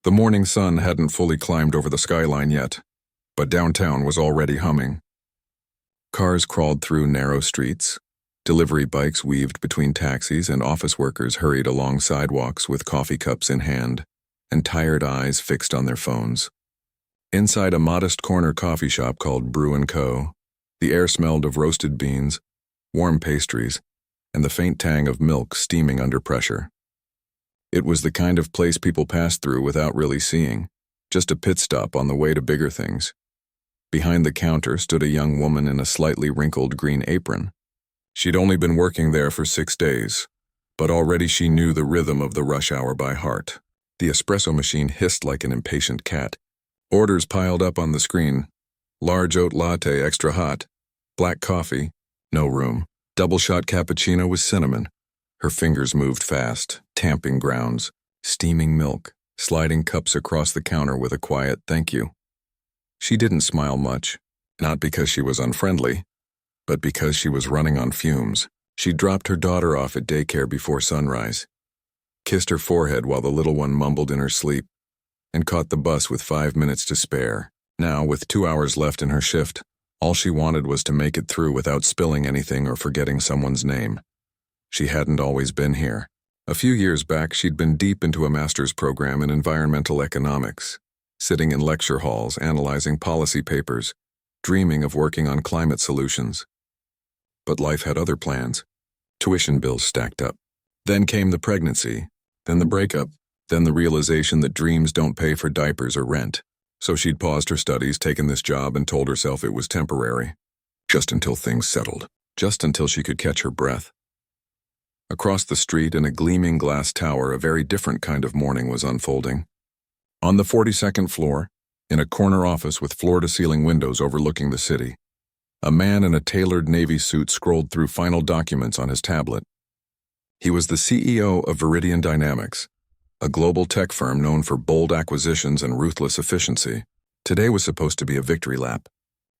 The morning sun hadn't fully climbed over the skyline yet, but downtown was already humming. Cars crawled through narrow streets, delivery bikes weaved between taxis, and office workers hurried along sidewalks with coffee cups in hand and tired eyes fixed on their phones. Inside a modest corner coffee shop called Brew & Co., the air smelled of roasted beans, warm pastries, and the faint tang of milk steaming under pressure. It was the kind of place people passed through without really seeing, just a pit stop on the way to bigger things. Behind the counter stood a young woman in a slightly wrinkled green apron. She'd only been working there for 6 days, but already she knew the rhythm of the rush hour by heart. The espresso machine hissed like an impatient cat. Orders piled up on the screen. Large oat latte extra hot. Black coffee, no room. Double shot cappuccino with cinnamon. Her fingers moved fast, tamping grounds, steaming milk, sliding cups across the counter with a quiet thank you. She didn't smile much, not because she was unfriendly, but because she was running on fumes. She dropped her daughter off at daycare before sunrise, kissed her forehead while the little one mumbled in her sleep, and caught the bus with 5 minutes to spare. Now, with 2 hours left in her shift, all she wanted was to make it through without spilling anything or forgetting someone's name. She hadn't always been here. A few years back, she'd been deep into a master's program in environmental economics, sitting in lecture halls, analyzing policy papers, dreaming of working on climate solutions. But life had other plans. Tuition bills stacked up. Then came the pregnancy, then the breakup, then the realization that dreams don't pay for diapers or rent. So she'd paused her studies, taken this job, and told herself it was temporary. Just until things settled. Just until she could catch her breath. Across the street, in a gleaming glass tower, a very different kind of morning was unfolding. On the 42nd floor, in a corner office with floor-to-ceiling windows overlooking the city, a man in a tailored navy suit scrolled through final documents on his tablet. He was the CEO of Viridian Dynamics, a global tech firm known for bold acquisitions and ruthless efficiency. Today was supposed to be a victory lap.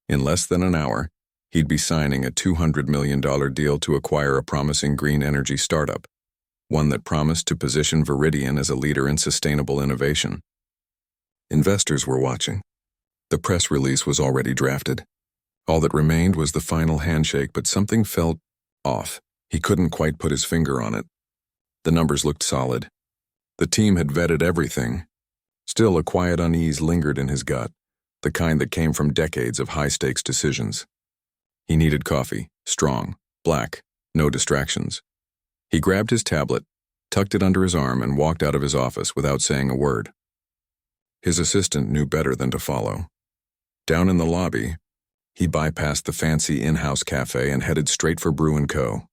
In less than an hour, he'd be signing a $200 million deal to acquire a promising green energy startup, one that promised to position Viridian as a leader in sustainable innovation. Investors were watching. The press release was already drafted. All that remained was the final handshake, but something felt off. He couldn't quite put his finger on it. The numbers looked solid. The team had vetted everything. Still, a quiet unease lingered in his gut, the kind that came from decades of high-stakes decisions. He needed coffee, strong, black, no distractions. He grabbed his tablet, tucked it under his arm, and walked out of his office without saying a word. His assistant knew better than to follow. Down in the lobby, he bypassed the fancy in-house cafe and headed straight for Brew & Co.,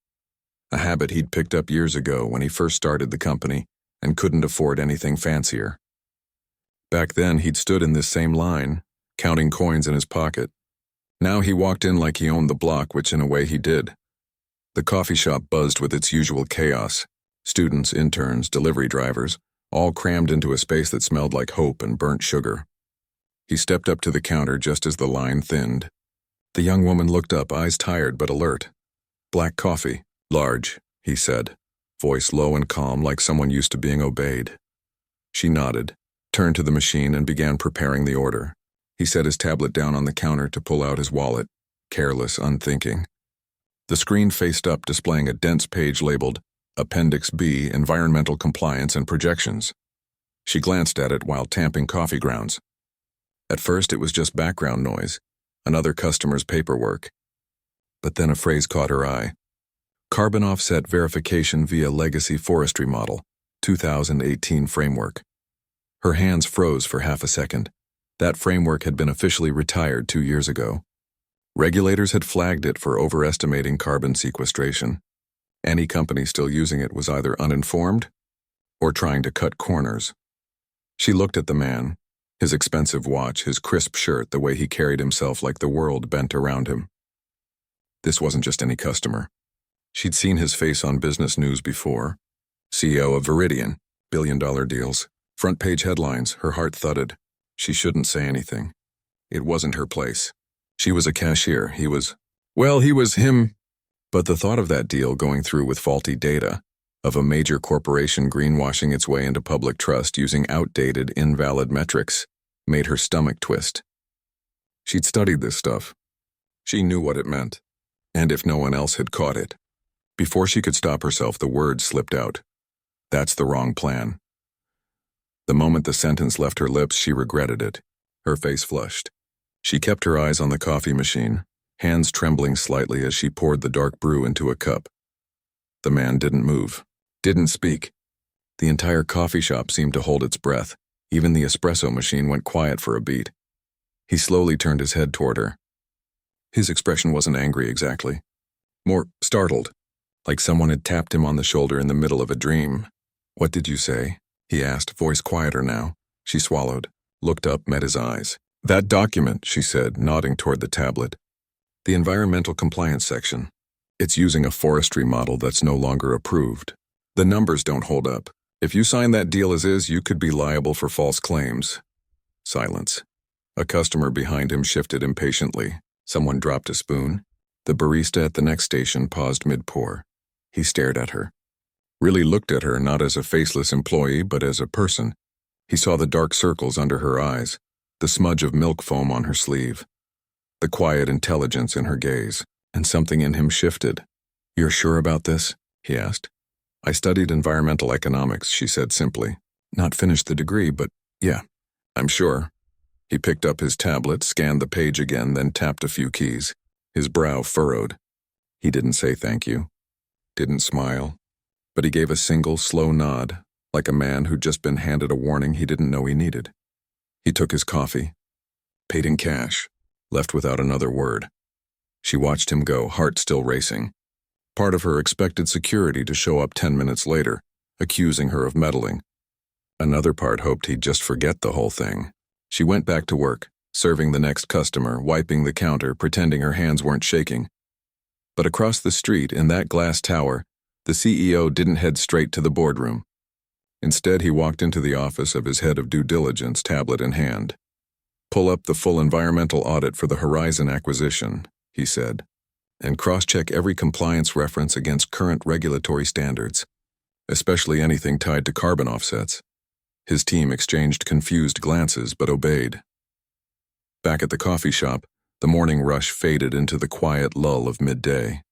a habit he'd picked up years ago when he first started the company and couldn't afford anything fancier. Back then, he'd stood in this same line, counting coins in his pocket. Now he walked in like he owned the block, which in a way he did. The coffee shop buzzed with its usual chaos. Students, interns, delivery drivers, all crammed into a space that smelled like hope and burnt sugar. He stepped up to the counter just as the line thinned. The young woman looked up, eyes tired but alert. "Black coffee, large," he said, voice low and calm like someone used to being obeyed. She nodded, turned to the machine, and began preparing the order. He set his tablet down on the counter to pull out his wallet, careless, unthinking. The screen faced up, displaying a dense page labeled Appendix B, Environmental Compliance and Projections. She glanced at it while tamping coffee grounds. At first, it was just background noise, another customer's paperwork. But then a phrase caught her eye. Carbon offset verification via legacy forestry model, 2018 framework. Her hands froze for half a second. That framework had been officially retired 2 years ago. Regulators had flagged it for overestimating carbon sequestration. Any company still using it was either uninformed or trying to cut corners. She looked at the man, his expensive watch, his crisp shirt, the way he carried himself like the world bent around him. This wasn't just any customer. She'd seen his face on business news before. CEO of Viridian, billion-dollar deals, front-page headlines. Her heart thudded. She shouldn't say anything. It wasn't her place. She was a cashier. He was him. But the thought of that deal going through with faulty data, of a major corporation greenwashing its way into public trust using outdated, invalid metrics, made her stomach twist. She'd studied this stuff. She knew what it meant, and if no one else had caught it. Before she could stop herself, the word slipped out. That's the wrong plan. The moment the sentence left her lips, she regretted it. Her face flushed. She kept her eyes on the coffee machine, hands trembling slightly as she poured the dark brew into a cup. The man didn't move, didn't speak. The entire coffee shop seemed to hold its breath. Even the espresso machine went quiet for a beat. He slowly turned his head toward her. His expression wasn't angry exactly. More startled, like someone had tapped him on the shoulder in the middle of a dream. "What did you say?" he asked, voice quieter now. She swallowed, looked up, met his eyes. "That document," she said, nodding toward the tablet. "The environmental compliance section. It's using a forestry model that's no longer approved. The numbers don't hold up. If you sign that deal as is, you could be liable for false claims." Silence. A customer behind him shifted impatiently. Someone dropped a spoon. The barista at the next station paused mid-pour. He stared at her. Really looked at her not as a faceless employee, but as a person. He saw the dark circles under her eyes, the smudge of milk foam on her sleeve, the quiet intelligence in her gaze, and something in him shifted. "You're sure about this?" he asked. "I studied environmental economics," she said simply. "Not finished the degree, but yeah, I'm sure." He picked up his tablet, scanned the page again, then tapped a few keys. His brow furrowed. He didn't say thank you, didn't smile, but he gave a single, slow nod, like a man who'd just been handed a warning he didn't know he needed. He took his coffee, paid in cash, left without another word. She watched him go, heart still racing. Part of her expected security to show up 10 minutes later, accusing her of meddling. Another part hoped he'd just forget the whole thing. She went back to work, serving the next customer, wiping the counter, pretending her hands weren't shaking. But across the street, in that glass tower, the CEO didn't head straight to the boardroom. Instead, he walked into the office of his head of due diligence, tablet in hand. "Pull up the full environmental audit for the Horizon acquisition," he said, "and cross-check every compliance reference against current regulatory standards, especially anything tied to carbon offsets." His team exchanged confused glances but obeyed. Back at the coffee shop, the morning rush faded into the quiet lull of midday.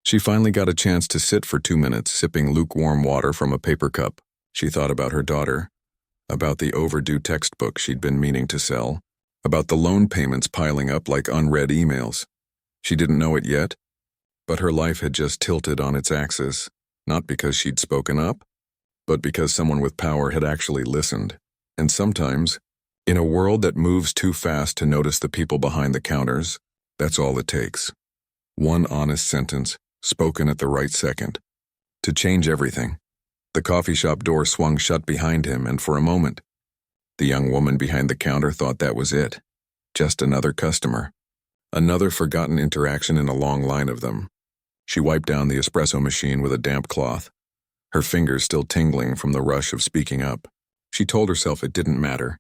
She finally got a chance to sit for 2 minutes, sipping lukewarm water from a paper cup. She thought about her daughter, about the overdue textbook she'd been meaning to sell, about the loan payments piling up like unread emails. She didn't know it yet, but her life had just tilted on its axis, not because she'd spoken up, but because someone with power had actually listened. And sometimes, in a world that moves too fast to notice the people behind the counters, that's all it takes. One honest sentence, spoken at the right second, to change everything. The coffee shop door swung shut behind him, and for a moment, the young woman behind the counter thought that was it. Just another customer. Another forgotten interaction in a long line of them. She wiped down the espresso machine with a damp cloth, her fingers still tingling from the rush of speaking up. She told herself it didn't matter.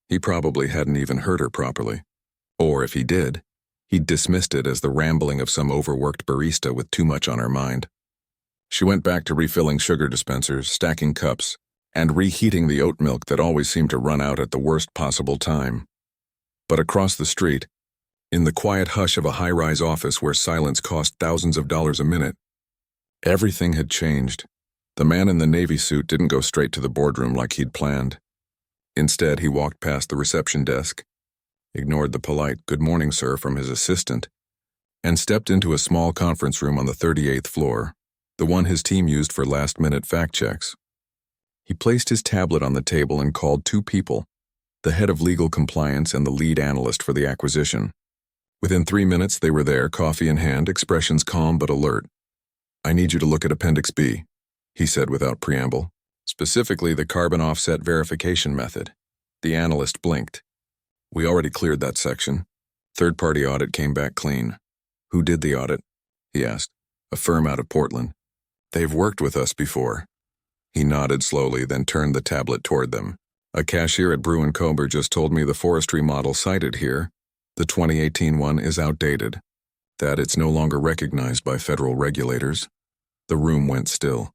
He probably hadn't even heard her properly. Or if he did, he'd dismissed it as the rambling of some overworked barista with too much on her mind. She went back to refilling sugar dispensers, stacking cups, and reheating the oat milk that always seemed to run out at the worst possible time. But across the street, in the quiet hush of a high-rise office where silence cost thousands of dollars a minute, everything had changed. The man in the navy suit didn't go straight to the boardroom like he'd planned. Instead, he walked past the reception desk, ignored the polite "good morning, sir" from his assistant, and stepped into a small conference room on the 38th floor, the one his team used for last-minute fact checks. He placed his tablet on the table and called 2 people, the head of legal compliance and the lead analyst for the acquisition. Within 3 minutes, they were there, coffee in hand, expressions calm but alert. "I need you to look at Appendix B," he said without preamble. "Specifically, the carbon offset verification method." The analyst blinked. "We already cleared that section. Third-party audit came back clean." "Who did the audit?" he asked. "A firm out of Portland." "They've worked with us before." He nodded slowly, then turned the tablet toward them. "A cashier at Brew & Kober just told me the forestry model cited here, the 2018 one, is outdated, that it's no longer recognized by federal regulators." The room went still.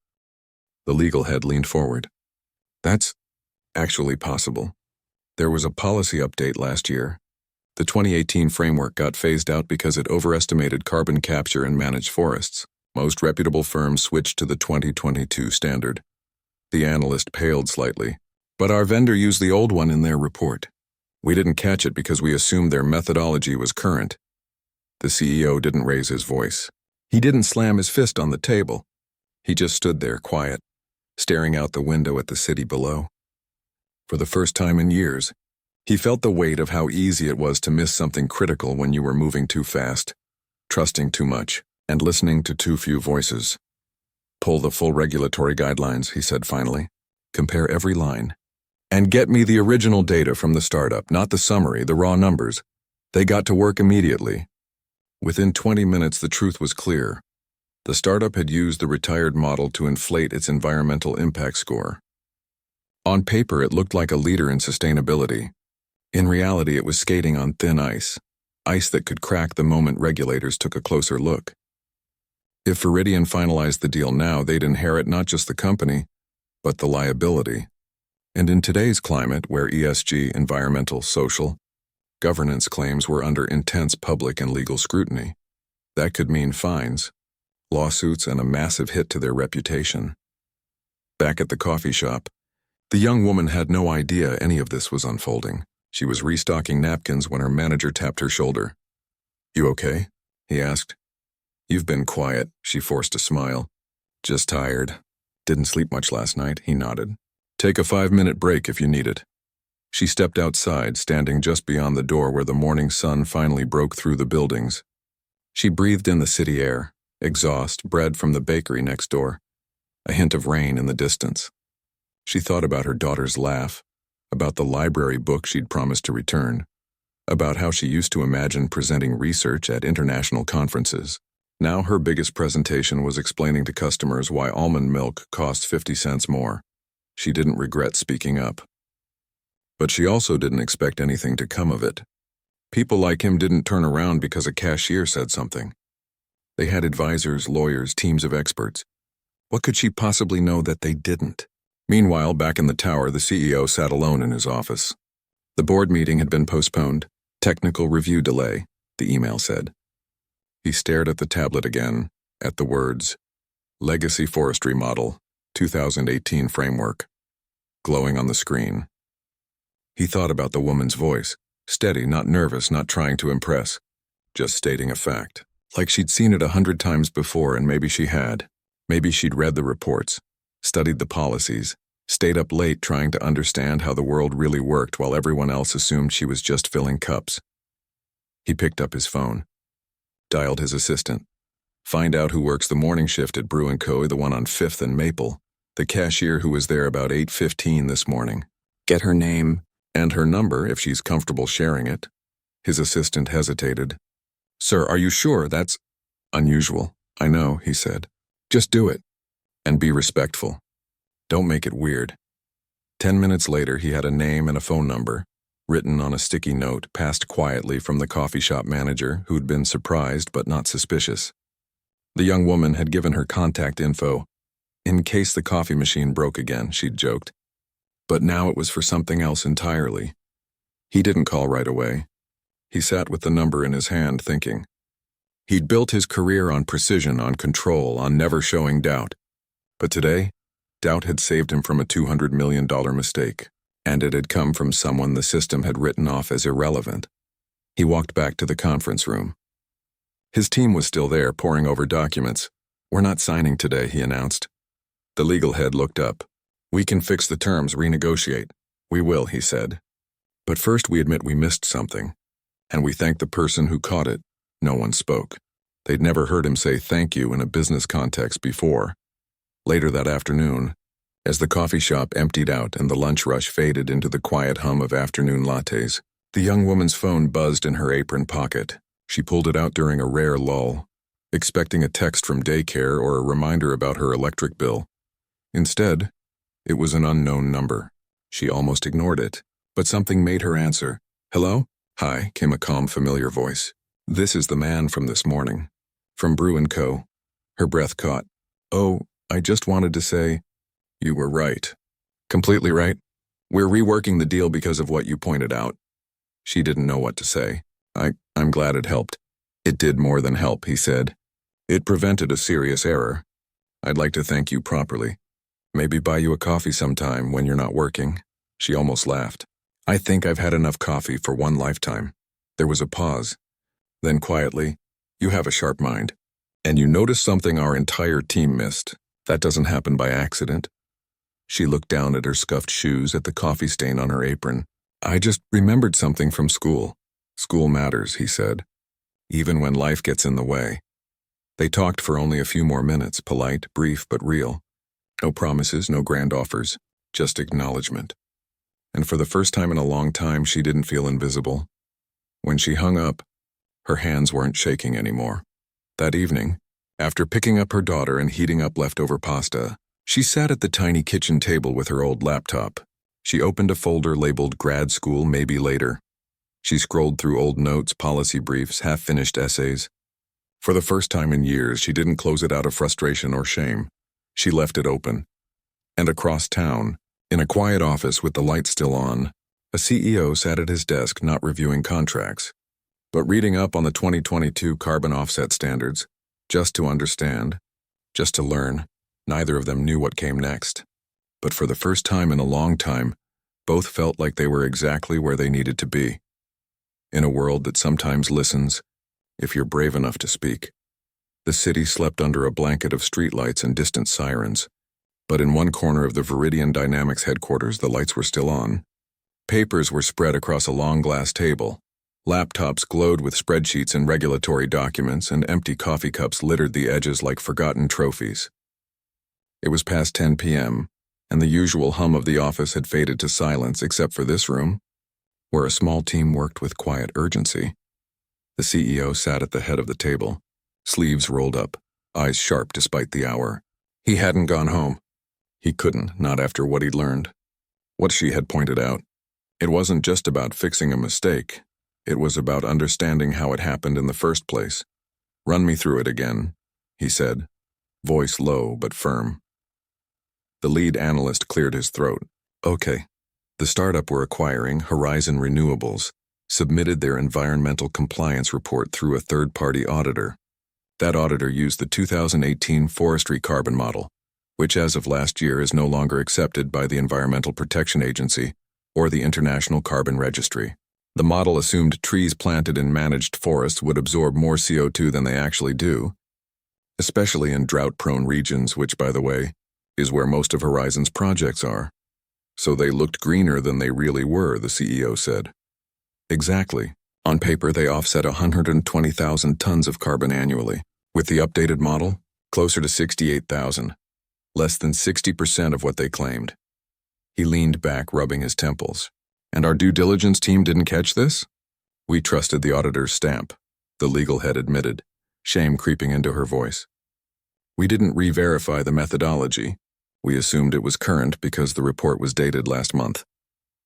The legal head leaned forward. That's actually possible. There was a policy update last year. The 2018 framework got phased out because it overestimated carbon capture in managed forests. Most reputable firms switched to the 2022 standard. The analyst paled slightly. But our vendor used the old one in their report. We didn't catch it because we assumed their methodology was current. The CEO didn't raise his voice. He didn't slam his fist on the table. He just stood there quiet, staring out the window at the city below. For the first time in years, he felt the weight of how easy it was to miss something critical when you were moving too fast, trusting too much, and listening to too few voices. Pull the full regulatory guidelines, he said finally. Compare every line. And get me the original data from the startup, not the summary, the raw numbers. They got to work immediately. Within 20 minutes, the truth was clear. The startup had used the retired model to inflate its environmental impact score. On paper, it looked like a leader in sustainability. In reality, it was skating on thin ice that could crack the moment regulators took a closer look. If Viridian finalized the deal now, they'd inherit not just the company, but the liability. And in today's climate, where ESG, environmental, social, governance claims were under intense public and legal scrutiny, that could mean fines, lawsuits, and a massive hit to their reputation. Back at the coffee shop, the young woman had no idea any of this was unfolding. She was restocking napkins when her manager tapped her shoulder. "You okay?" he asked. "You've been quiet," she forced a smile. "Just tired. Didn't sleep much last night," he nodded. "Take a 5-minute break if you need it." She stepped outside, standing just beyond the door where the morning sun finally broke through the buildings. She breathed in the city air, exhaust bred from the bakery next door, a hint of rain in the distance. She thought about her daughter's laugh, about the library book she'd promised to return, about how she used to imagine presenting research at international conferences. Now her biggest presentation was explaining to customers why almond milk cost 50 cents more. She didn't regret speaking up. But she also didn't expect anything to come of it. People like him didn't turn around because a cashier said something. They had advisors, lawyers, teams of experts. What could she possibly know that they didn't? Meanwhile, back in the tower, the CEO sat alone in his office. The board meeting had been postponed. Technical review delay, the email said. He stared at the tablet again, at the words, Legacy Forestry Model, 2018 Framework, glowing on the screen. He thought about the woman's voice, steady, not nervous, not trying to impress, just stating a fact. Like she'd seen it 100 times before, and maybe she had. Maybe she'd read the reports, studied the policies, stayed up late trying to understand how the world really worked while everyone else assumed she was just filling cups. He picked up his phone, dialed his assistant. Find out who works the morning shift at Brew & Co., the one on 5th and Maple, the cashier who was there about 8:15 this morning. Get her name and her number if she's comfortable sharing it. His assistant hesitated. Sir, are you sure? That's unusual. I know, he said. Just do it. And be respectful. Don't make it weird. 10 minutes later, he had a name and a phone number, written on a sticky note, passed quietly from the coffee shop manager, who'd been surprised but not suspicious. The young woman had given her contact info, in case the coffee machine broke again, she'd joked. But now it was for something else entirely. He didn't call right away. He sat with the number in his hand, thinking. He'd built his career on precision, on control, on never showing doubt. But today, doubt had saved him from a $200 million mistake, and it had come from someone the system had written off as irrelevant. He walked back to the conference room. His team was still there, poring over documents. We're not signing today, he announced. The legal head looked up. We can fix the terms, renegotiate. We will, he said. But first we admit we missed something, and we thank the person who caught it. No one spoke. They'd never heard him say thank you in a business context before. Later that afternoon, as the coffee shop emptied out and the lunch rush faded into the quiet hum of afternoon lattes, the young woman's phone buzzed in her apron pocket. She pulled it out during a rare lull, expecting a text from daycare or a reminder about her electric bill. Instead, it was an unknown number. She almost ignored it, but something made her answer. Hello? Hi, came a calm, familiar voice. This is the man from this morning. From Brew & Co. Her breath caught. Oh, I just wanted to say, You were right. Completely right. We're reworking the deal because of what you pointed out. She didn't know what to say. I'm glad it helped. It did more than help, he said. It prevented a serious error. I'd like to thank you properly. Maybe buy you a coffee sometime when you're not working. She almost laughed. I think I've had enough coffee for one lifetime. There was a pause. Then quietly, you have a sharp mind. And you noticed something our entire team missed. That doesn't happen by accident. She looked down at her scuffed shoes, at the coffee stain on her apron. I just remembered something from school. School matters, he said, even when life gets in the way. They talked for only a few more minutes, polite, brief, but real. No promises, no grand offers, just acknowledgement. And for the first time in a long time, she didn't feel invisible. When she hung up, her hands weren't shaking anymore. That evening, after picking up her daughter and heating up leftover pasta, she sat at the tiny kitchen table with her old laptop. She opened a folder labeled Grad School Maybe Later. She scrolled through old notes, policy briefs, half-finished essays. For the first time in years, she didn't close it out of frustration or shame. She left it open. And across town, in a quiet office with the lights still on, a CEO sat at his desk not reviewing contracts, but reading up on the 2022 carbon offset standards, just to understand, just to learn. Neither of them knew what came next. But for the first time in a long time, both felt like they were exactly where they needed to be. In a world that sometimes listens, if you're brave enough to speak. The city slept under a blanket of streetlights and distant sirens. But in one corner of the Viridian Dynamics headquarters, the lights were still on. Papers were spread across a long glass table. Laptops glowed with spreadsheets and regulatory documents, and empty coffee cups littered the edges like forgotten trophies. It was past 10 p.m., and the usual hum of the office had faded to silence except for this room, where a small team worked with quiet urgency. The CEO sat at the head of the table, sleeves rolled up, eyes sharp despite the hour. He hadn't gone home. He couldn't, not after what he'd learned. What she had pointed out. It wasn't just about fixing a mistake. It was about understanding how it happened in the first place. Run me through it again, he said, voice low but firm. The lead analyst cleared his throat. Okay. The startup we're acquiring, Horizon Renewables, submitted their environmental compliance report through a third-party auditor. That auditor used the 2018 forestry carbon model, which as of last year is no longer accepted by the Environmental Protection Agency or the International Carbon Registry. The model assumed trees planted in managed forests would absorb more CO2 than they actually do, especially in drought-prone regions, which, by the way, is where most of Horizon's projects are. So they looked greener than they really were, the CEO said. Exactly. On paper, they offset 120,000 tons of carbon annually. With the updated model, closer to 68,000. Less than 60% of what they claimed. He leaned back, rubbing his temples. And our due diligence team didn't catch this? We trusted the auditor's stamp, the legal head admitted, shame creeping into her voice. We didn't re-verify the methodology. We assumed it was current because the report was dated last month.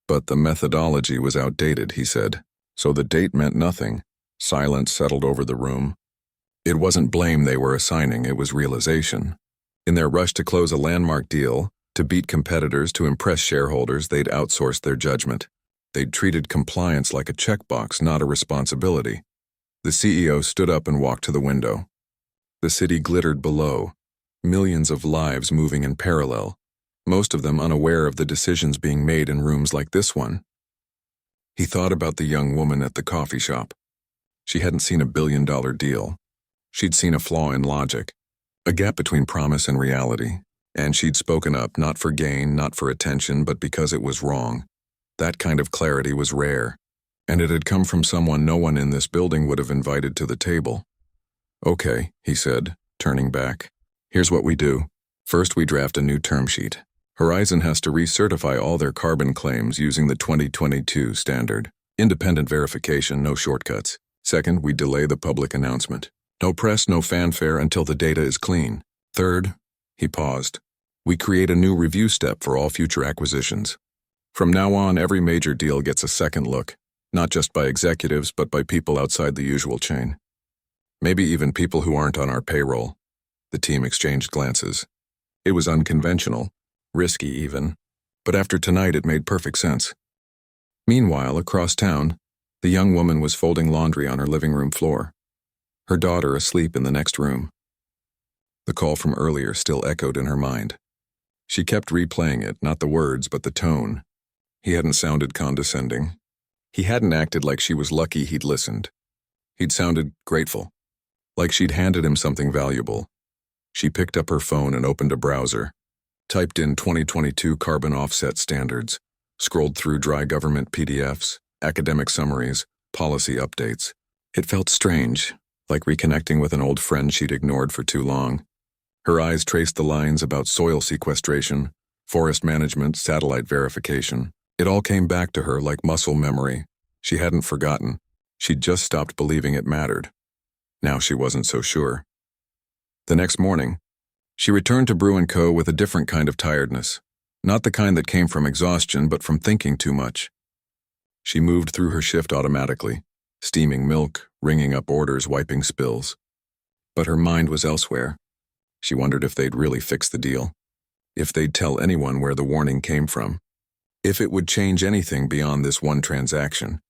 But the methodology was outdated, he said. So the date meant nothing. Silence settled over the room. It wasn't blame they were assigning, it was realization. In their rush to close a landmark deal, to beat competitors, to impress shareholders, they'd outsourced their judgment. They'd treated compliance like a checkbox, not a responsibility. The CEO stood up and walked to the window. The city glittered below, millions of lives moving in parallel, most of them unaware of the decisions being made in rooms like this one. He thought about the young woman at the coffee shop. She hadn't seen a billion-dollar deal. She'd seen a flaw in logic, a gap between promise and reality, and she'd spoken up not for gain, not for attention, but because it was wrong. That kind of clarity was rare, and it had come from someone no one in this building would have invited to the table. Okay, he said, turning back. Here's what we do. First, we draft a new term sheet. Horizon has to recertify all their carbon claims using the 2022 standard. Independent verification, no shortcuts. Second, we delay the public announcement. No press, no fanfare until the data is clean. Third, he paused. We create a new review step for all future acquisitions. From now on, every major deal gets a second look, not just by executives, but by people outside the usual chain. Maybe even people who aren't on our payroll. The team exchanged glances. It was unconventional, risky even, but after tonight it made perfect sense. Meanwhile, across town, the young woman was folding laundry on her living room floor, her daughter asleep in the next room. The call from earlier still echoed in her mind. She kept replaying it, not the words, but the tone. He hadn't sounded condescending. He hadn't acted like she was lucky he'd listened. He'd sounded grateful, like she'd handed him something valuable. She picked up her phone and opened a browser, typed in 2022 carbon offset standards, scrolled through dry government PDFs, academic summaries, policy updates. It felt strange, like reconnecting with an old friend she'd ignored for too long. Her eyes traced the lines about soil sequestration, forest management, satellite verification. It all came back to her like muscle memory. She hadn't forgotten. She'd just stopped believing it mattered. Now she wasn't so sure. The next morning, she returned to Brew & Co. with a different kind of tiredness. Not the kind that came from exhaustion, but from thinking too much. She moved through her shift automatically, steaming milk, ringing up orders, wiping spills. But her mind was elsewhere. She wondered if they'd really fix the deal, if they'd tell anyone where the warning came from, if it would change anything beyond this one transaction.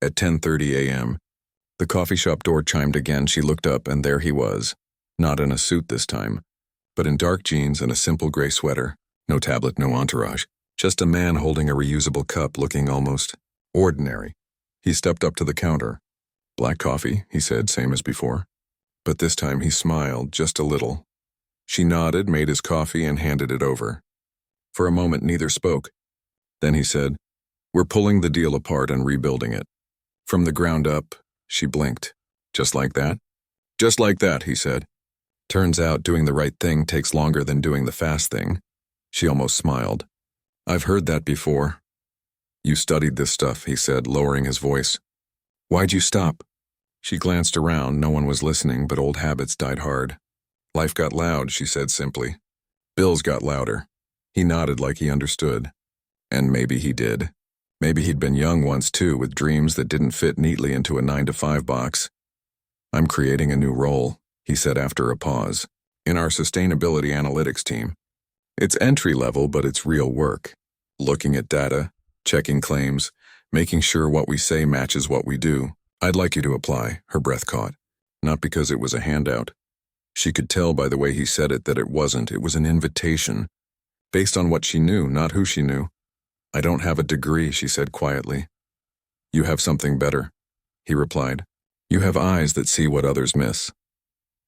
At 10:30 a.m., the coffee shop door chimed again. She looked up, and there he was, not in a suit this time, but in dark jeans and a simple gray sweater. No tablet, no entourage, just a man holding a reusable cup looking almost ordinary. He stepped up to the counter. "Black coffee," he said, same as before. But this time he smiled, just a little. She nodded, made his coffee, and handed it over. For a moment, neither spoke. Then he said, "We're pulling the deal apart and rebuilding it. From the ground up." She blinked. "Just like that?" "Just like that," he said. "Turns out doing the right thing takes longer than doing the fast thing." She almost smiled. "I've heard that before." "You studied this stuff," he said, lowering his voice. "Why'd you stop?" She glanced around. No one was listening, but old habits died hard. "Life got loud," she said simply. "Bills got louder." He nodded like he understood. And maybe he did. Maybe he'd been young once too, with dreams that didn't fit neatly into a 9-to-5 box. "I'm creating a new role," he said after a pause, "in our sustainability analytics team. It's entry level, but it's real work. Looking at data, checking claims, making sure what we say matches what we do. I'd like you to apply." Her breath caught. Not because it was a handout. She could tell by the way he said it that it wasn't. It was an invitation. Based on what she knew, not who she knew. "I don't have a degree," she said quietly. "You have something better," he replied. "You have eyes that see what others miss."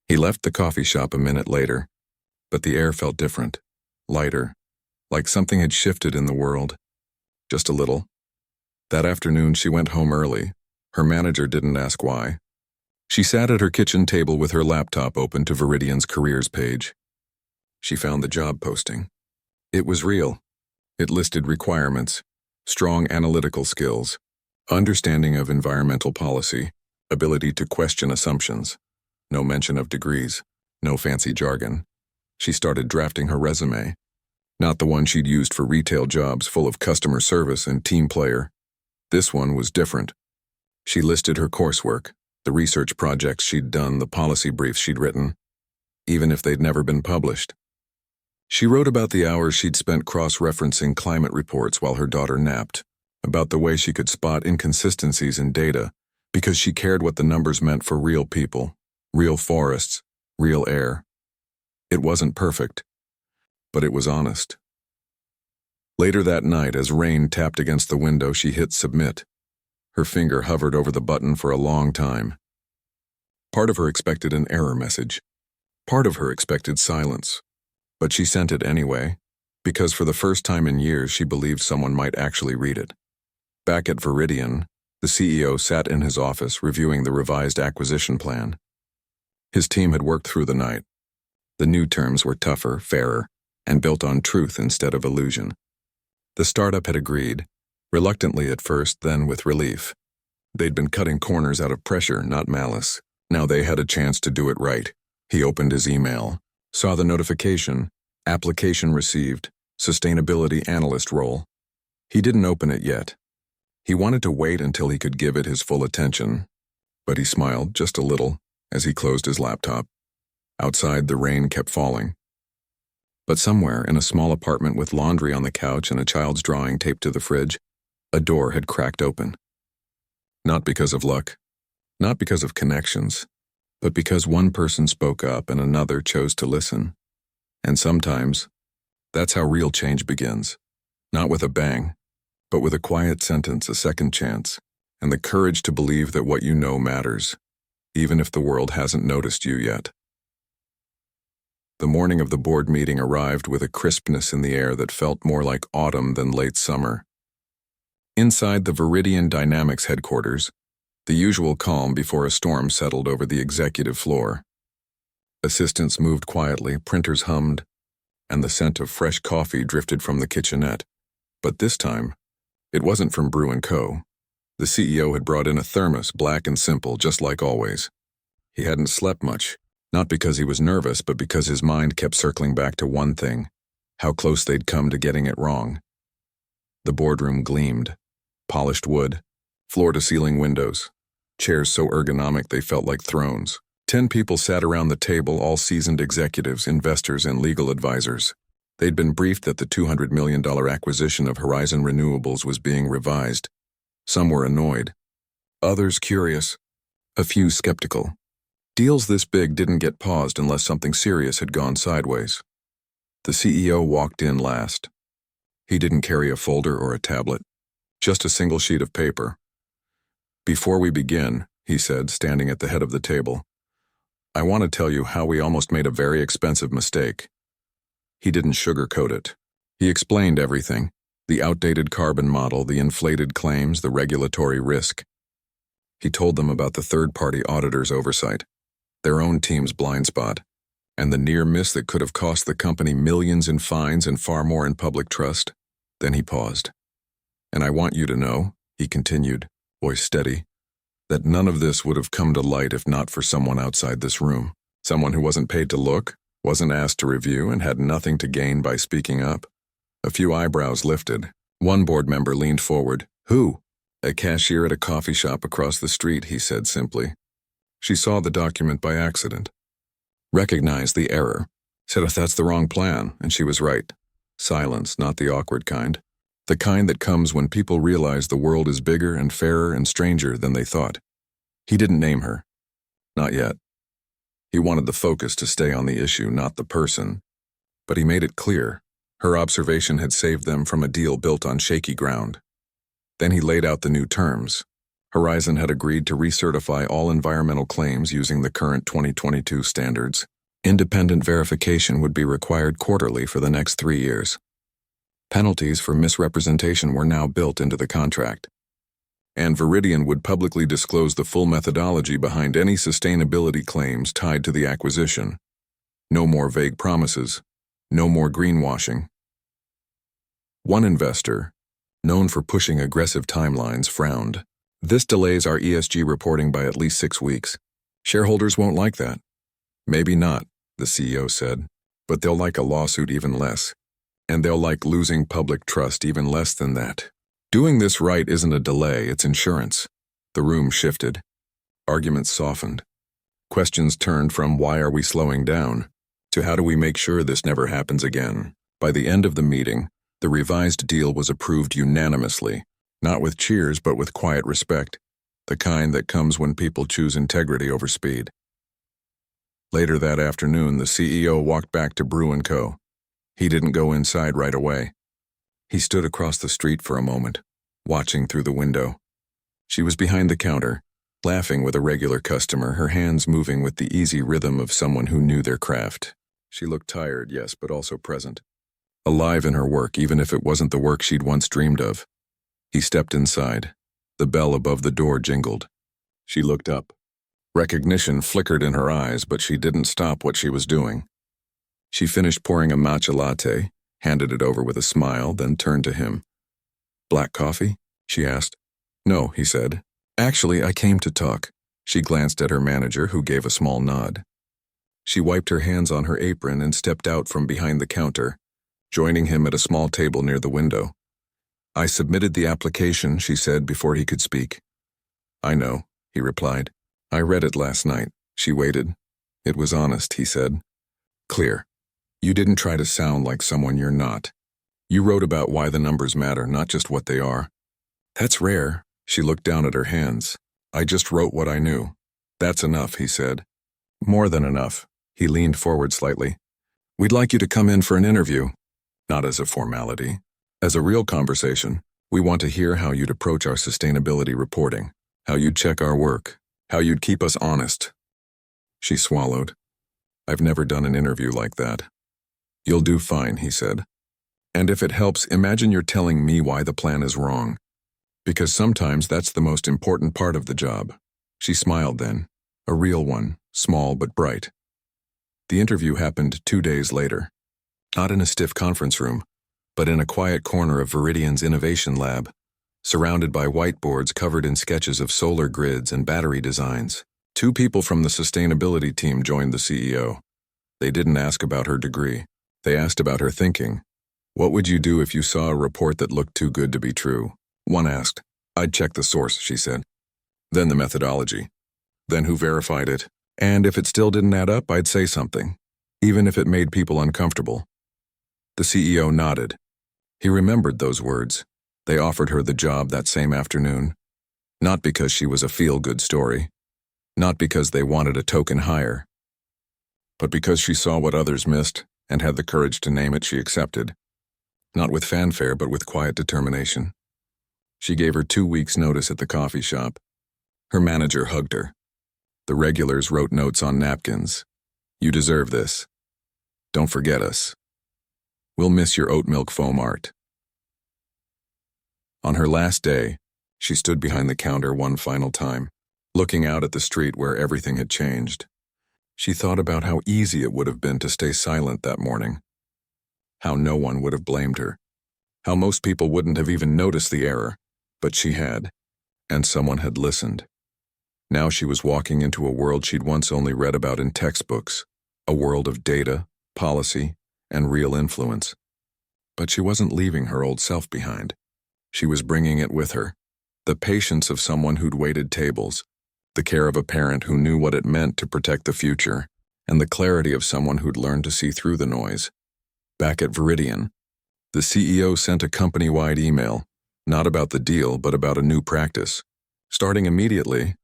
He left the coffee shop a minute later, but the air felt different, lighter, like something had shifted in the world. Just a little. That afternoon she went home early. Her manager didn't ask why. She sat at her kitchen table with her laptop open to Viridian's careers page. She found the job posting. It was real. It listed requirements, strong analytical skills, understanding of environmental policy, ability to question assumptions. No mention of degrees, no fancy jargon. She started drafting her resume. Not the one she'd used for retail jobs full of customer service and team player. This one was different. She listed her coursework, the research projects she'd done, the policy briefs she'd written, even if they'd never been published. She wrote about the hours she'd spent cross-referencing climate reports while her daughter napped, about the way she could spot inconsistencies in data because she cared what the numbers meant for real people, real forests, real air. It wasn't perfect, but it was honest. Later that night, as rain tapped against the window, she hit submit. Her finger hovered over the button for a long time. Part of her expected an error message. Part of her expected silence. But she sent it anyway, because for the first time in years she believed someone might actually read it. Back at Viridian, the CEO sat in his office reviewing the revised acquisition plan. His team had worked through the night. The new terms were tougher, fairer, and built on truth instead of illusion. The startup had agreed, reluctantly at first, then with relief. They'd been cutting corners out of pressure, not malice. Now they had a chance to do it right. He opened his email, saw the notification, application received, sustainability analyst role. He didn't open it yet. He wanted to wait until he could give it his full attention, but he smiled just a little as he closed his laptop. Outside, the rain kept falling. But somewhere, in a small apartment with laundry on the couch and a child's drawing taped to the fridge, a door had cracked open. Not because of luck, not because of connections, but because one person spoke up and another chose to listen. And sometimes, that's how real change begins. Not with a bang, but with a quiet sentence, a second chance, and the courage to believe that what you know matters, even if the world hasn't noticed you yet. The morning of the board meeting arrived with a crispness in the air that felt more like autumn than late summer. Inside the Viridian Dynamics headquarters, the usual calm before a storm settled over the executive floor. Assistants moved quietly, printers hummed, and the scent of fresh coffee drifted from the kitchenette. But this time, it wasn't from Brew & Co. The CEO had brought in a thermos, black and simple, just like always. He hadn't slept much, not because he was nervous, but because his mind kept circling back to one thing: how close they'd come to getting it wrong. The boardroom gleamed. Polished wood, floor-to-ceiling windows, chairs so ergonomic they felt like thrones. 10 people sat around the table, all seasoned executives, investors, and legal advisors. They'd been briefed that the $200 million acquisition of Horizon Renewables was being revised. Some were annoyed, others curious, a few skeptical. Deals this big didn't get paused unless something serious had gone sideways. The CEO walked in last. He didn't carry a folder or a tablet, just a single sheet of paper. "Before we begin," he said, standing at the head of the table, "I want to tell you how we almost made a very expensive mistake." He didn't sugarcoat it. He explained everything: the outdated carbon model, the inflated claims, the regulatory risk. He told them about the third-party auditor's oversight, their own team's blind spot, and the near miss that could have cost the company millions in fines and far more in public trust. Then he paused. "And I want you to know," he continued, voice steady, "that none of this would have come to light if not for someone outside this room. Someone who wasn't paid to look, wasn't asked to review, and had nothing to gain by speaking up." A few eyebrows lifted. One board member leaned forward. "Who?" "A cashier at a coffee shop across the street," he said simply. "She saw the document by accident. Recognized the error. Said if that's the wrong plan, and she was right." Silence, not the awkward kind. The kind that comes when people realize the world is bigger and fairer and stranger than they thought. He didn't name her. Not yet. He wanted the focus to stay on the issue, not the person. But he made it clear. Her observation had saved them from a deal built on shaky ground. Then he laid out the new terms. Horizon had agreed to recertify all environmental claims using the current 2022 standards. Independent verification would be required quarterly for the next 3 years. Penalties for misrepresentation were now built into the contract. And Viridian would publicly disclose the full methodology behind any sustainability claims tied to the acquisition. No more vague promises. No more greenwashing. One investor, known for pushing aggressive timelines, frowned. "This delays our ESG reporting by at least 6 weeks. Shareholders won't like that." "Maybe not," the CEO said, "but they'll like a lawsuit even less. And they'll like losing public trust even less than that. Doing this right isn't a delay, it's insurance." The room shifted. Arguments softened. Questions turned from "why are we slowing down?" to "how do we make sure this never happens again?" By the end of the meeting, the revised deal was approved unanimously, not with cheers but with quiet respect, the kind that comes when people choose integrity over speed. Later that afternoon, the CEO walked back to Brew & Co. He didn't go inside right away. He stood across the street for a moment, watching through the window. She was behind the counter, laughing with a regular customer, her hands moving with the easy rhythm of someone who knew their craft. She looked tired, yes, but also present. Alive in her work, even if it wasn't the work she'd once dreamed of. He stepped inside. The bell above the door jingled. She looked up. Recognition flickered in her eyes, but she didn't stop what she was doing. She finished pouring a matcha latte, handed it over with a smile, then turned to him. "Black coffee?" she asked. "No," he said. "Actually, I came to talk." She glanced at her manager, who gave a small nod. She wiped her hands on her apron and stepped out from behind the counter, joining him at a small table near the window. "I submitted the application," she said before he could speak. "I know," he replied. "I read it last night." She waited. "It was honest," he said. "Clear." You didn't try to sound like someone you're not. You wrote about why the numbers matter, not just what they are. That's rare. She looked down at her hands. I just wrote what I knew. That's enough, he said. More than enough. He leaned forward slightly. We'd like you to come in for an interview. Not as a formality. As a real conversation. We want to hear how you'd approach our sustainability reporting, how you'd check our work, how you'd keep us honest. She swallowed. I've never done an interview like that. You'll do fine, he said. And if it helps, imagine you're telling me why the plan is wrong. Because sometimes that's the most important part of the job. She smiled then, a real one, small but bright. The interview happened 2 days later. Not in a stiff conference room, but in a quiet corner of Viridian's innovation lab, surrounded by whiteboards covered in sketches of solar grids and battery designs. 2 people from the sustainability team joined the CEO. They didn't ask about her degree. They asked about her thinking. What would you do if you saw a report that looked too good to be true? One asked. I'd check the source, she said. Then the methodology. Then who verified it. And if it still didn't add up, I'd say something, even if it made people uncomfortable. The CEO nodded. He remembered those words. They offered her the job that same afternoon. Not because she was a feel-good story. Not because they wanted a token hire. But because she saw what others missed and had the courage to name it, she accepted. Not with fanfare, but with quiet determination. She gave her 2 weeks' notice at the coffee shop. Her manager hugged her. The regulars wrote notes on napkins. You deserve this. Don't forget us. We'll miss your oat milk foam art. On her last day, she stood behind the counter one final time, looking out at the street where everything had changed. She thought about how easy it would have been to stay silent that morning. How no one would have blamed her. How most people wouldn't have even noticed the error. But she had, and someone had listened. Now she was walking into a world she'd once only read about in textbooks, a world of data, policy, and real influence. But she wasn't leaving her old self behind. She was bringing it with her. The patience of someone who'd waited tables, the care of a parent who knew what it meant to protect the future, and the clarity of someone who'd learned to see through the noise. Back at Viridian, the CEO sent a company-wide email, not about the deal, but about a new practice. Starting immediately,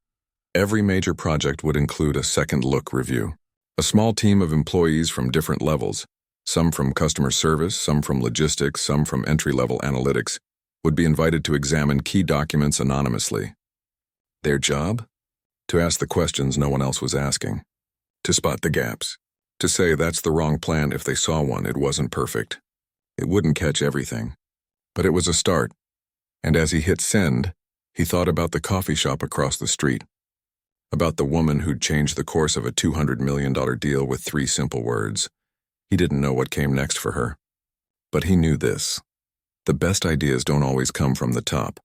every major project would include a second-look review. A small team of employees from different levels, some from customer service, some from logistics, some from entry-level analytics, would be invited to examine key documents anonymously. Their job? To ask the questions no one else was asking. To spot the gaps. To say that's the wrong plan if they saw one, it wasn't perfect. It wouldn't catch everything. But it was a start. And as he hit send, he thought about the coffee shop across the street. About the woman who'd changed the course of a $200 million deal with 3 simple words. He didn't know what came next for her. But he knew this. The best ideas don't always come from the top.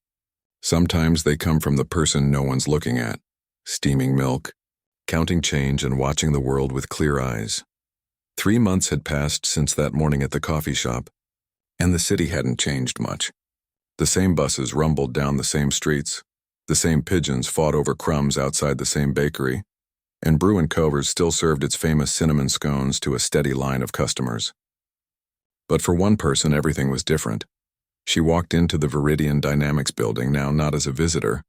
Sometimes they come from the person no one's looking at, steaming milk, counting change and watching the world with clear eyes. 3 months had passed since that morning at the coffee shop, and the city hadn't changed much. The same buses rumbled down the same streets, the same pigeons fought over crumbs outside the same bakery, and Brew & Covers still served its famous cinnamon scones to a steady line of customers. But for one person, everything was different. She walked into the Viridian Dynamics building now not as a visitor,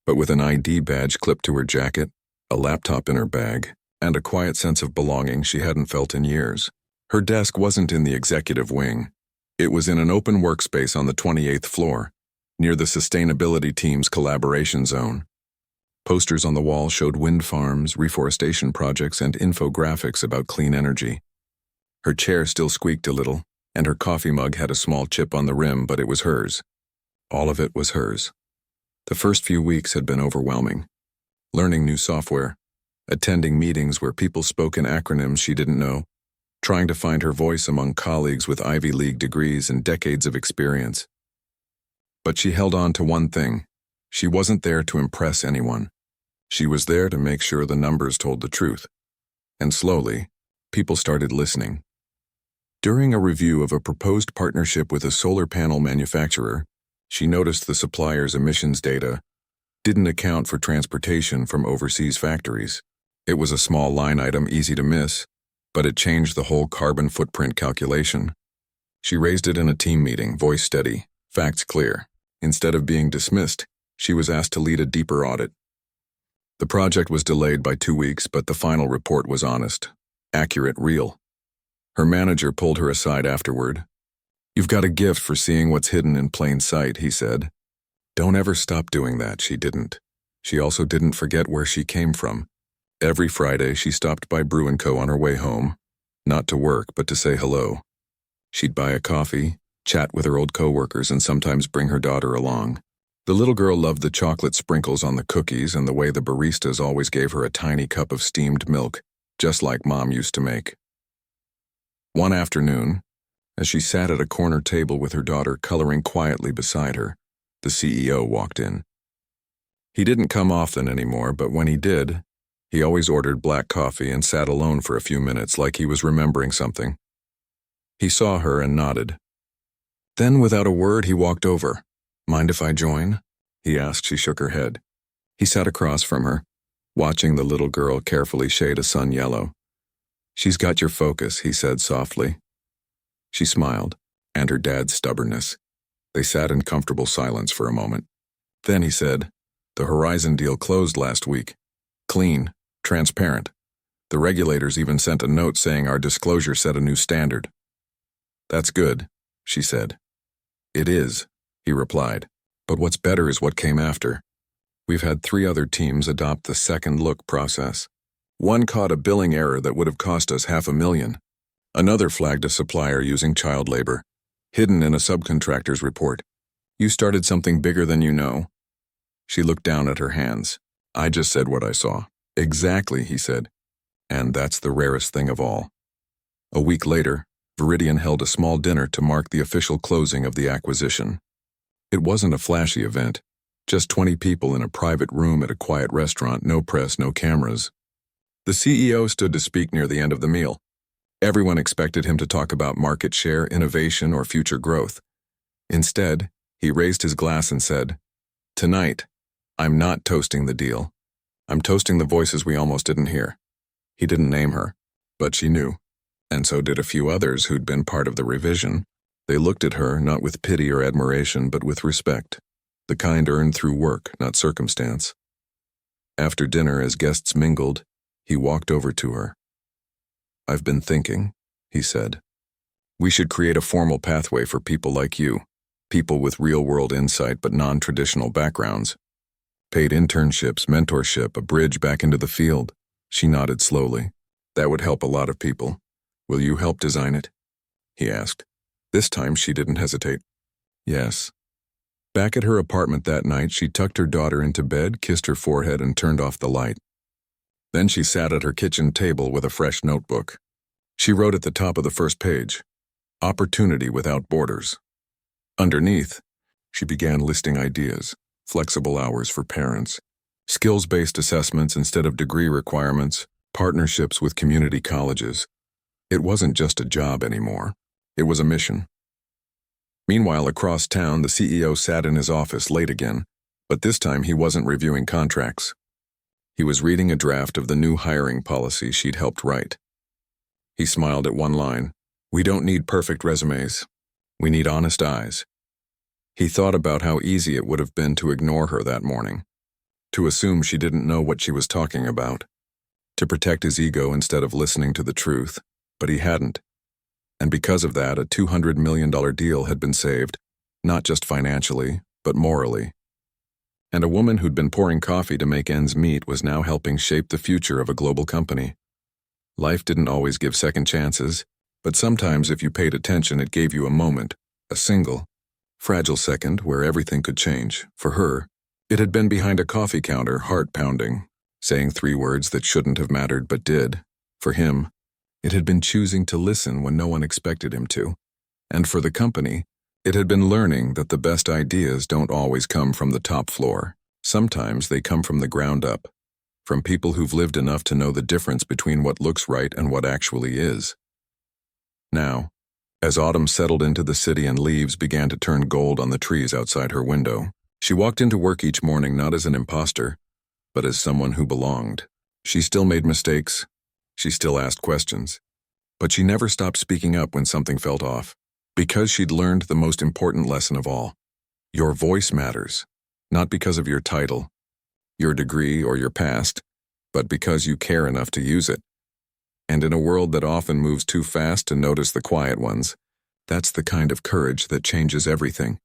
but with an ID badge clipped to her jacket, a laptop in her bag, and a quiet sense of belonging she hadn't felt in years. Her desk wasn't in the executive wing. It was in an open workspace on the 28th floor, near the sustainability team's collaboration zone. Posters on the wall showed wind farms, reforestation projects, and infographics about clean energy. Her chair still squeaked a little, and her coffee mug had a small chip on the rim, but it was hers. All of it was hers. The first few weeks had been overwhelming. Learning new software, attending meetings where people spoke in acronyms she didn't know, trying to find her voice among colleagues with Ivy League degrees and decades of experience. But she held on to one thing. She wasn't there to impress anyone. She was there to make sure the numbers told the truth. And slowly, people started listening. During a review of a proposed partnership with a solar panel manufacturer, she noticed the supplier's emissions data didn't account for transportation from overseas factories. It was a small line item easy to miss, but it changed the whole carbon footprint calculation. She raised it in a team meeting, voice steady, facts clear. Instead of being dismissed, she was asked to lead a deeper audit. The project was delayed by 2 weeks, but the final report was honest, accurate, real. Her manager pulled her aside afterward. "You've got a gift for seeing what's hidden in plain sight," he said. "Don't ever stop doing that." She didn't. She also didn't forget where she came from. Every Friday, she stopped by Brew & Co. on her way home, not to work, but to say hello. She'd buy a coffee, chat with her old coworkers, and sometimes bring her daughter along. The little girl loved the chocolate sprinkles on the cookies and the way the baristas always gave her a tiny cup of steamed milk, just like Mom used to make. One afternoon, as she sat at a corner table with her daughter coloring quietly beside her, the CEO walked in. He didn't come often anymore, but when he did, he always ordered black coffee and sat alone for a few minutes like he was remembering something. He saw her and nodded. Then, without a word, he walked over. "Mind if I join?" he asked. She shook her head. He sat across from her, watching the little girl carefully shade a sun yellow. "She's got your focus," he said softly. She smiled, and her dad's stubbornness. They sat in comfortable silence for a moment. Then he said, "The Horizon deal closed last week. Clean, transparent. The regulators even sent a note saying our disclosure set a new standard." "That's good," she said. "It is," he replied. "But what's better is what came after. We've had 3 other teams adopt the second look process. One caught a billing error that would have cost us $500,000. Another flagged a supplier using child labor, hidden in a subcontractor's report. You started something bigger than you know." She looked down at her hands. "I just said what I saw." "Exactly," he said. "And that's the rarest thing of all." A week later, Veridian held a small dinner to mark the official closing of the acquisition. It wasn't a flashy event, just 20 people in a private room at a quiet restaurant, no press, no cameras. The CEO stood to speak near the end of the meal. Everyone expected him to talk about market share, innovation, or future growth. Instead, he raised his glass and said, "Tonight, I'm not toasting the deal. I'm toasting the voices we almost didn't hear." He didn't name her, but she knew, and so did a few others who'd been part of the revision. They looked at her not with pity or admiration, but with respect, the kind earned through work, not circumstance. After dinner, as guests mingled, he walked over to her. "I've been thinking," he said. "We should create a formal pathway for people like you, people with real-world insight but non-traditional backgrounds. Paid internships, mentorship, a bridge back into the field." She nodded slowly. "That would help a lot of people. Will you help design it?" he asked. This time she didn't hesitate. "Yes." Back at her apartment that night, she tucked her daughter into bed, kissed her forehead, and turned off the light. Then she sat at her kitchen table with a fresh notebook. She wrote at the top of the first page, "Opportunity without borders." Underneath, she began listing ideas: flexible hours for parents, skills-based assessments instead of degree requirements, partnerships with community colleges. It wasn't just a job anymore. It was a mission. Meanwhile, across town, the CEO sat in his office late again, but this time he wasn't reviewing contracts. He was reading a draft of the new hiring policy she'd helped write. He smiled at one line. "We don't need perfect resumes. We need honest eyes." He thought about how easy it would have been to ignore her that morning, to assume she didn't know what she was talking about, to protect his ego instead of listening to the truth, but he hadn't. And because of that, a $200 million deal had been saved, not just financially, but morally. And a woman who'd been pouring coffee to make ends meet was now helping shape the future of a global company. Life didn't always give second chances, but sometimes if you paid attention, it gave you a moment, a single, fragile second where everything could change. For her, it had been behind a coffee counter, heart pounding, saying 3 words that shouldn't have mattered but did. For him, it had been choosing to listen when no one expected him to. And for the company, it had been learning that the best ideas don't always come from the top floor. Sometimes they come from the ground up, from people who've lived enough to know the difference between what looks right and what actually is. Now, as autumn settled into the city and leaves began to turn gold on the trees outside her window, she walked into work each morning not as an imposter, but as someone who belonged. She still made mistakes. She still asked questions. But she never stopped speaking up when something felt off. Because she'd learned the most important lesson of all. Your voice matters, not because of your title, your degree, or your past, but because you care enough to use it. And in a world that often moves too fast to notice the quiet ones, that's the kind of courage that changes everything.